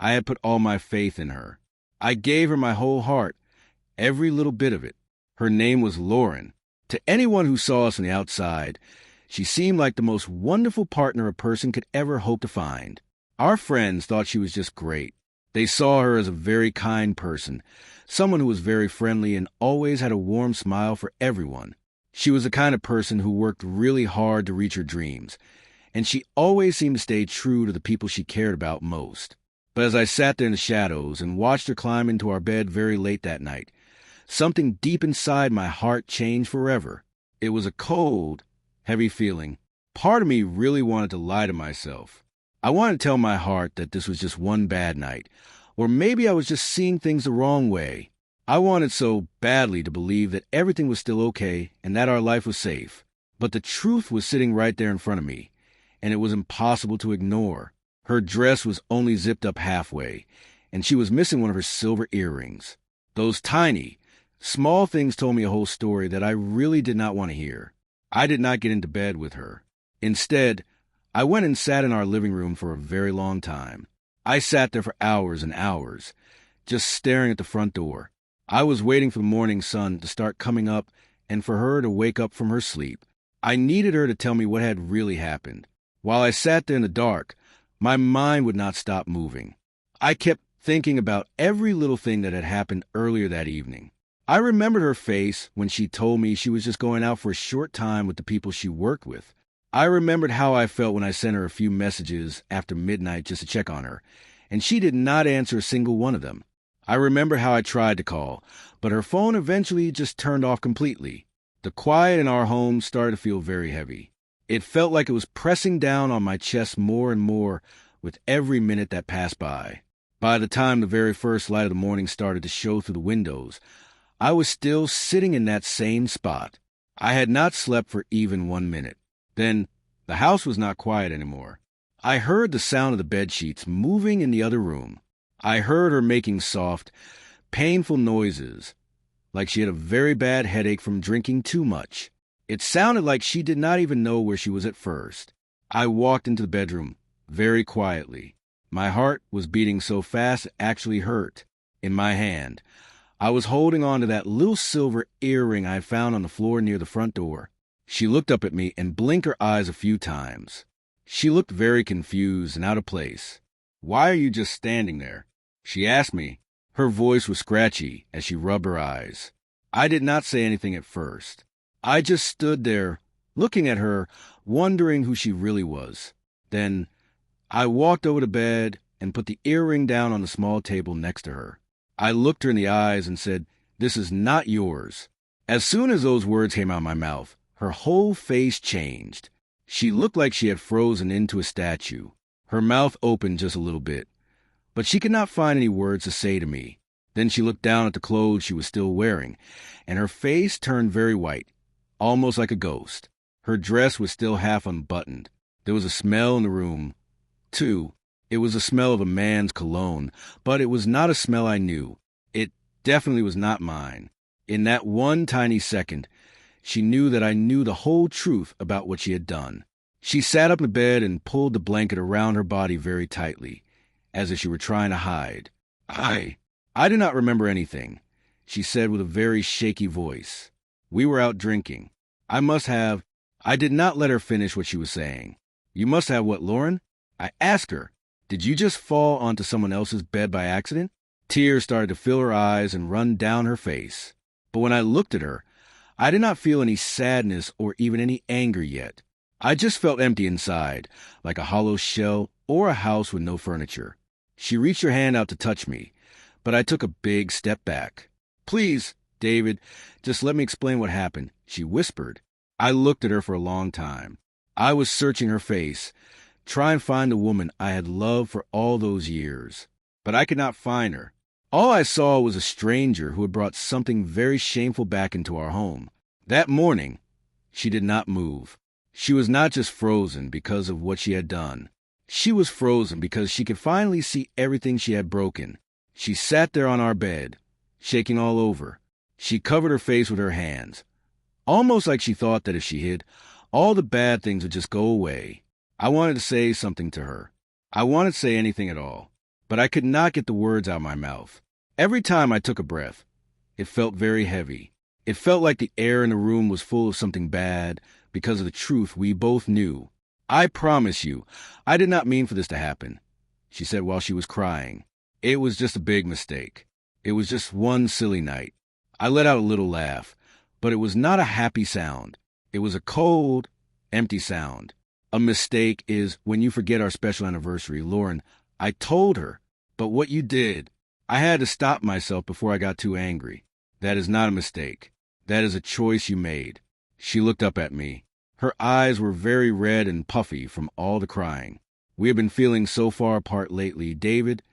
I had put all my faith in her. I gave her my whole heart, every little bit of it. Her name was Lauren. To anyone who saw us on the outside, she seemed like the most wonderful partner a person could ever hope to find. Our friends thought she was just great. They saw her as a very kind person, someone who was very friendly and always had a warm smile for everyone. She was the kind of person who worked really hard to reach her dreams, and she always seemed to stay true to the people she cared about most. But as I sat there in the shadows and watched her climb into our bed very late that night, something deep inside my heart changed forever. It was a cold, heavy feeling. Part of me really wanted to lie to myself. I wanted to tell my heart that this was just one bad night, or maybe I was just seeing things the wrong way. I wanted so badly to believe that everything was still okay and that our life was safe. But the truth was sitting right there in front of me, and it was impossible to ignore. Her dress was only zipped up halfway, and she was missing one of her silver earrings. Those tiny, small things told me a whole story that I really did not want to hear. I did not get into bed with her. Instead, I went and sat in our living room for a very long time. I sat there for hours and hours, just staring at the front door. I was waiting for the morning sun to start coming up and for her to wake up from her sleep. I needed her to tell me what had really happened. While I sat there in the dark, my mind would not stop moving. I kept thinking about every little thing that had happened earlier that evening. I remembered her face when she told me she was just going out for a short time with the people she worked with. I remembered how I felt when I sent her a few messages after midnight just to check on her, and she did not answer a single one of them. I remember how I tried to call, but her phone eventually just turned off completely. The quiet in our home started to feel very heavy. It felt like it was pressing down on my chest more and more with every minute that passed by. By the time the very first light of the morning started to show through the windows, I was still sitting in that same spot. I had not slept for even 1 minute. Then, the house was not quiet anymore. I heard the sound of the bed sheets moving in the other room. I heard her making soft, painful noises, like she had a very bad headache from drinking too much. It sounded like she did not even know where she was at first. I walked into the bedroom, very quietly. My heart was beating so fast it actually hurt. In my hand, I was holding on to that little silver earring I found on the floor near the front door. She looked up at me and blinked her eyes a few times. She looked very confused and out of place. "Why are you just standing there?" she asked me. Her voice was scratchy as she rubbed her eyes. I did not say anything at first. I just stood there, looking at her, wondering who she really was. Then I walked over to bed and put the earring down on the small table next to her. I looked her in the eyes and said, "This is not yours." As soon as those words came out of my mouth, her whole face changed. She looked like she had frozen into a statue. Her mouth opened just a little bit, but she could not find any words to say to me. Then she looked down at the clothes she was still wearing, and her face turned very white, almost like a ghost. Her dress was still half unbuttoned. There was a smell in the room, too. It was the smell of a man's cologne, but it was not a smell I knew. It definitely was not mine. In that one tiny second, she knew that I knew the whole truth about what she had done. She sat up in the bed and pulled the blanket around her body very tightly, as if she were trying to hide. I do not remember anything," she said with a very shaky voice. "We were out drinking. I did not let her finish what she was saying. "You must have what, Lauren?" I asked her. "Did you just fall onto someone else's bed by accident?" Tears started to fill her eyes and run down her face. But when I looked at her, I did not feel any sadness or even any anger yet. I just felt empty inside, like a hollow shell or a house with no furniture. She reached her hand out to touch me, but I took a big step back. "Please, David, just let me explain what happened," she whispered. I looked at her for a long time. I was searching her face, trying to find the woman I had loved for all those years. But I could not find her. All I saw was a stranger who had brought something very shameful back into our home. That morning, she did not move. She was not just frozen because of what she had done. She was frozen because she could finally see everything she had broken. She sat there on our bed, shaking all over. She covered her face with her hands, almost like she thought that if she hid, all the bad things would just go away. I wanted to say something to her. I wanted to say anything at all. but I could not get the words out of my mouth. Every time I took a breath, it felt very heavy. It felt like the air in the room was full of something bad because of the truth we both knew. I promise you, I did not mean for this to happen, she said while she was crying. It was just a big mistake. It was just one silly night. I let out a little laugh, but it was not a happy sound. It was a cold, empty sound. A mistake is when you forget our special anniversary, Lauren. I told her, but what you did, I had to stop myself before I got too angry. That is not a mistake. That is a choice you made. She looked up at me. Her eyes were very red and puffy from all the crying. We have been feeling so far apart lately, David,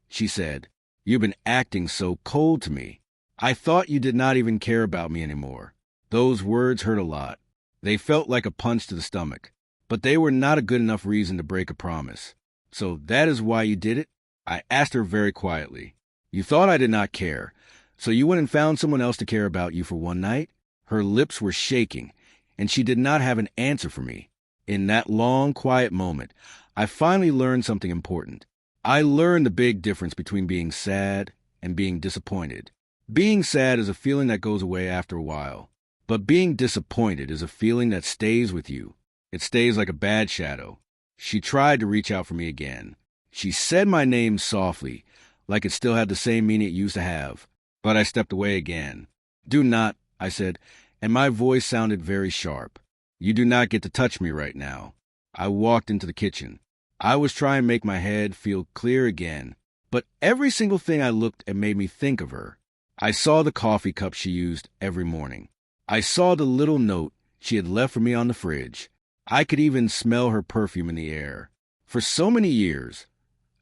she said. You've been acting so cold to me. I thought you did not even care about me anymore. Those words hurt a lot. They felt like a punch to the stomach, but they were not a good enough reason to break a promise. So that is why you did it? I asked her very quietly. You thought I did not care, so you went and found someone else to care about you for one night? Her lips were shaking, and she did not have an answer for me. In that long, quiet moment, I finally learned something important. I learned the big difference between being sad and being disappointed. Being sad is a feeling that goes away after a while, but being disappointed is a feeling that stays with you. It stays like a bad shadow. She tried to reach out for me again. She said my name softly, like it still had the same meaning it used to have, but I stepped away again. Do not, I said, and my voice sounded very sharp. You do not get to touch me right now. I walked into the kitchen. I was trying to make my head feel clear again, but every single thing I looked at made me think of her. I saw the coffee cup she used every morning. I saw the little note she had left for me on the fridge. I could even smell her perfume in the air. For so many years,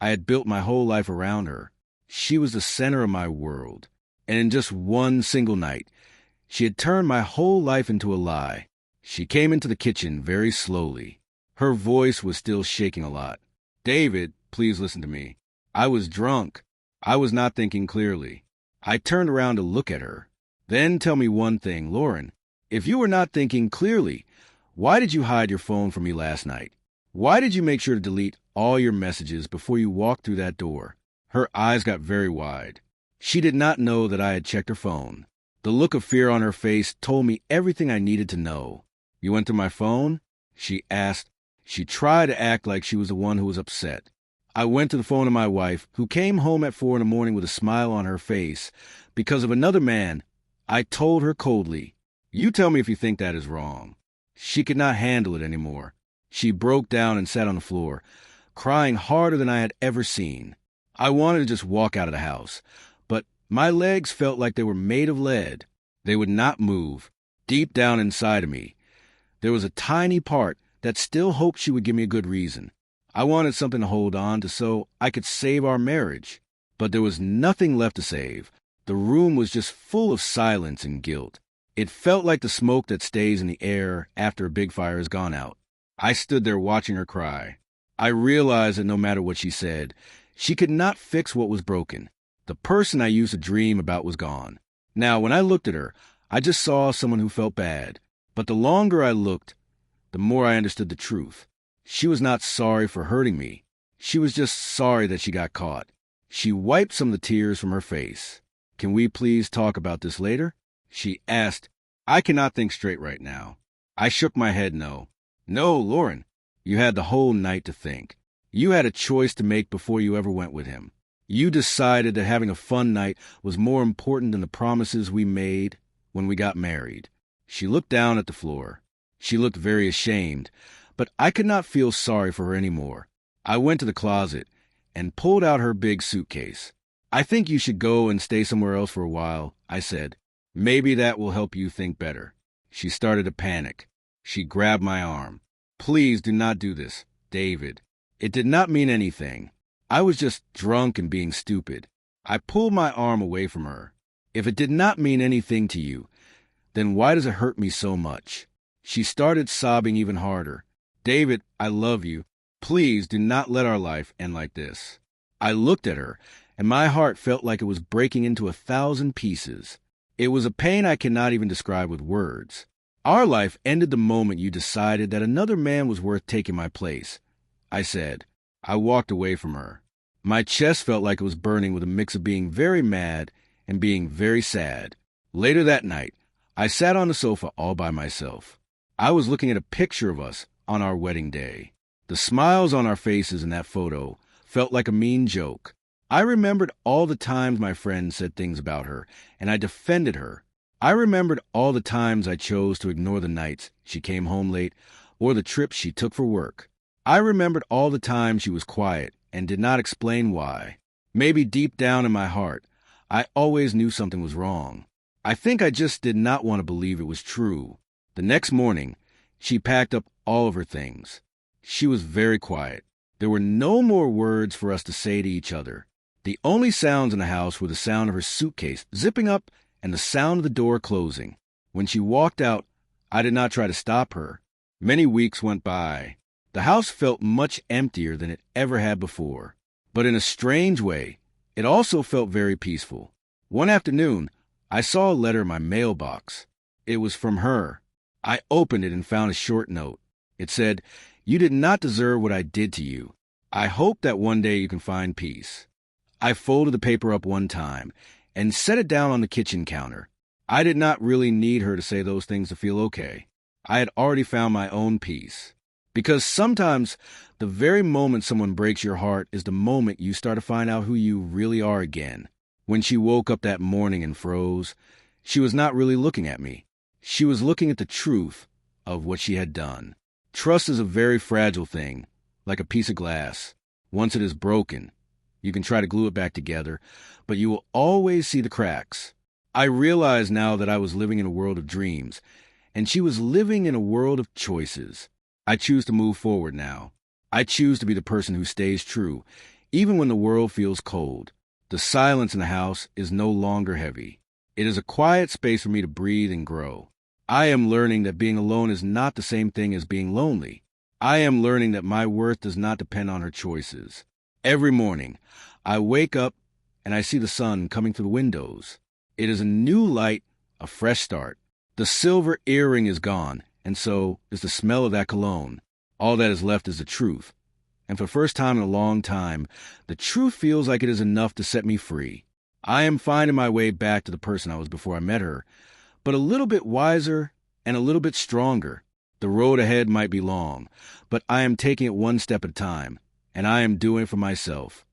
I had built my whole life around her. She was the center of my world. And in just one single night, she had turned my whole life into a lie. She came into the kitchen very slowly. Her voice was still shaking a lot. David, please listen to me. I was drunk. I was not thinking clearly. I turned around to look at her. Then tell me one thing, Lauren. If you were not thinking clearly, why did you hide your phone from me last night? Why did you make sure to delete all your messages before you walked through that door? Her eyes got very wide. She did not know that I had checked her phone. The look of fear on her face told me everything I needed to know. You went through my phone? She asked. She tried to act like she was the one who was upset. I went to the phone of my wife, who came home at 4 a.m. with a smile on her face because of another man. I told her coldly, you tell me if you think that is wrong. She could not handle it anymore. She broke down and sat on the floor, crying harder than I had ever seen. I wanted to just walk out of the house, but my legs felt like they were made of lead. They would not move. Deep down inside of me, there was a tiny part that still hoped she would give me a good reason. I wanted something to hold on to so I could save our marriage. But there was nothing left to save. The room was just full of silence and guilt. It felt like the smoke that stays in the air after a big fire has gone out. I stood there watching her cry. I realized that no matter what she said, she could not fix what was broken. The person I used to dream about was gone. Now, when I looked at her, I just saw someone who felt bad. But the longer I looked, the more I understood the truth. She was not sorry for hurting me. She was just sorry that she got caught. She wiped some of the tears from her face. Can we please talk about this later? She asked. I cannot think straight right now. I shook my head no. No, Lauren, you had the whole night to think. You had a choice to make before you ever went with him. You decided that having a fun night was more important than the promises we made when we got married. She looked down at the floor. She looked very ashamed, but I could not feel sorry for her anymore. I went to the closet and pulled out her big suitcase. I think you should go and stay somewhere else for a while, I said. Maybe that will help you think better. She started to panic. She grabbed my arm. Please do not do this, David. It did not mean anything. I was just drunk and being stupid. I pulled my arm away from her. If it did not mean anything to you, then why does it hurt me so much? She started sobbing even harder. David, I love you. Please do not let our life end like this. I looked at her, and my heart felt like it was breaking into 1,000 pieces. It was a pain I cannot even describe with words. Our life ended the moment you decided that another man was worth taking my place, I said. I walked away from her. My chest felt like it was burning with a mix of being very mad and being very sad. Later that night, I sat on the sofa all by myself. I was looking at a picture of us on our wedding day. The smiles on our faces in that photo felt like a mean joke. I remembered all the times my friends said things about her, and I defended her. I remembered all the times I chose to ignore the nights she came home late or the trips she took for work. I remembered all the times she was quiet and did not explain why. Maybe deep down in my heart, I always knew something was wrong. I think I just did not want to believe it was true. The next morning, she packed up all of her things. She was very quiet. There were no more words for us to say to each other. The only sounds in the house were the sound of her suitcase zipping up and the sound of the door closing. When she walked out, I did not try to stop her. Many weeks went by. The house felt much emptier than it ever had before. But in a strange way, it also felt very peaceful. One afternoon, I saw a letter in my mailbox. It was from her. I opened it and found a short note. It said, "You did not deserve what I did to you. I hope that one day you can find peace." I folded the paper up one time and set it down on the kitchen counter. I did not really need her to say those things to feel okay. I had already found my own peace. Because sometimes the very moment someone breaks your heart is the moment you start to find out who you really are again. When she woke up that morning and froze, she was not really looking at me. She was looking at the truth of what she had done. Trust is a very fragile thing, like a piece of glass. Once it is broken, you can try to glue it back together, but you will always see the cracks. I realized now that I was living in a world of dreams, and she was living in a world of choices. I choose to move forward now. I choose to be the person who stays true, even when the world feels cold. The silence in the house is no longer heavy. It is a quiet space for me to breathe and grow. I am learning that being alone is not the same thing as being lonely. I am learning that my worth does not depend on her choices. Every morning, I wake up and I see the sun coming through the windows. It is a new light, a fresh start. The silver earring is gone, and so is the smell of that cologne. All that is left is the truth. And for the first time in a long time, the truth feels like it is enough to set me free. I am finding my way back to the person I was before I met her, but a little bit wiser and a little bit stronger. The road ahead might be long, but I am taking it one step at a time, and I am doing it for myself.